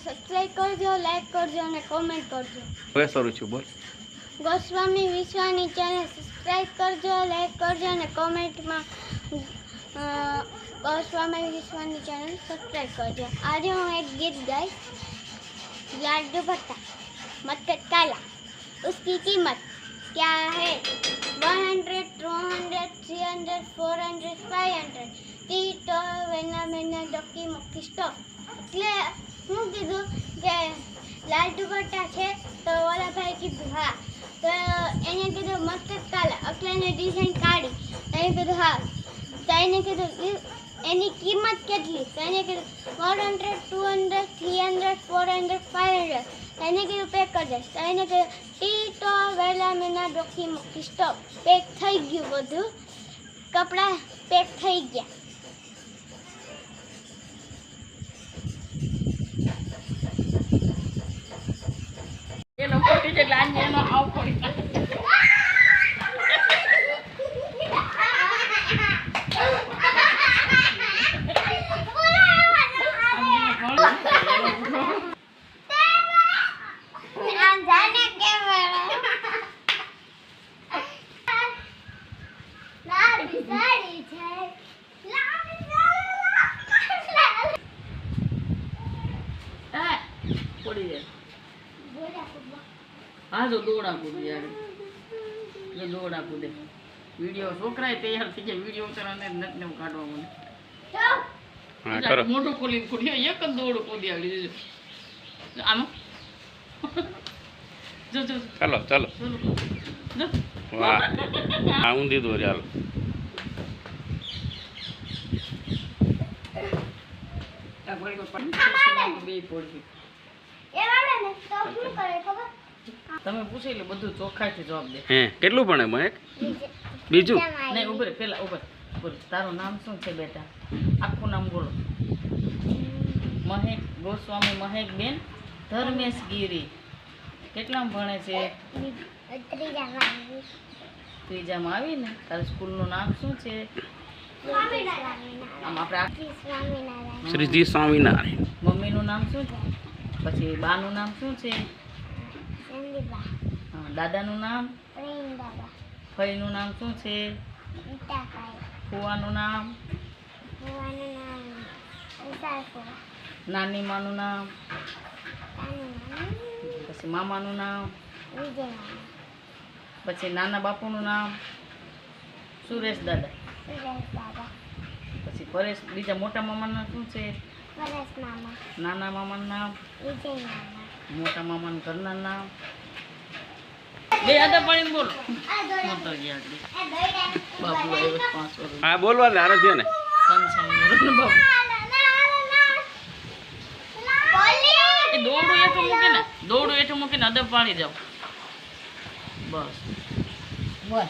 Subscribe કરજો, like કરજો અને કોમેન્ટ કરજો. હવે શરૂ છું બોલ. ગોસ્વામી વિશ્વાની ચેનલ સબસ્ક્રાઇબ કરજો, લાઈક કરજો અને કોમેન્ટમાં ગોસ્વામી વિશ્વાની ચેનલ સબસ્ક્રાઇબ કરજો. આજે હું એક ગીત ગાઈશ. लाडू भट्टा मक्खन काला उसकी कीमत क्या है 100 200 300 400 500 ટીટો વેના મેના ડોકી મુકી સ્ટોપ. એટલે હું કીધું કે લાડુ ભટ્ટા છે તો ઓલા ભાઈ કીધું હા, તો એને કીધું મક્ખન કાલા એટલે એને ડિઝાઇન કાઢી. એને કીધું હા, તો એને કીધું એની કિંમત કેટલી? તો એને કીધું 100 200 300 400 500. એને કીધું પેક કરી દઈશ. તો એને કીધું ટીટો વહેલા મેના ડોકી મૂકી સ્ટોપ. પેક થઈ ગયું, બધું કપડાં પેક થઈ ગયા. એનો ફોટી છે લાંજી એનો આવ ફોડી हाँ जो दौड़ा कूद यार, जो दौड़ा कूदे वीडियो छोकरा तैयार थी जाए वीडियो उतारने नट ने काटवा મને હા કરો. મોટો ખોલી કુડ્યો એક જ દોડ કૂદી આવી આમ જો જો ચાલો ચાલો. જો વાહ, આ ઊંધી દોરી હાલો. આ ગોળી પર પડી બે પડી એ વાળા ને તો શું કરે ખબર? તમે પૂછી લો બધું ચોખ્ખાઈથી જવાબ દે. હે કેટલું ભણે મહેક? બીજું નહીં ઉભરે પેલા ઉભર બોલ તારું નામ શું છે બેટા? આખું નામ બોલો. મહેક ગોસ્વામી મહેક બેન ધર્મેશ ગીરી. કેટલામાં ભણે છે? ત્રીજામાં આવી ને. તારી સ્કૂલનું નામ શું છે? આમ આપણે શ્રીજી સ્વામિનારાયણ. મમ્મીનું નામ શું છે? પછી બાનું નામ શું છે? હા, દાદાનું નામ? ફઈનું નામ શું છે? ફુવાનું નામ? નાની માનું નામ? પછી મામાનું નામ? પછી નાના બાપુનું નામ? સુરેશ દાદા. પછી પરેશ બીજા મોટા મામાનું નામ શું છે? નાના મામાનું નામ? મોટા મામાનું ઘરના નામ? બે આદા પાણી બોલો. મોટો ગયા બાબુ આવ્યો 5 વર્ષ. હા બોલવા દે હારે છે ને. 55 વર્ષનો બાબુ. એ દોડું એઠું મૂકીને દોડું એઠું મૂકીને અદબ પાણી જાઓ બસ. બોલ.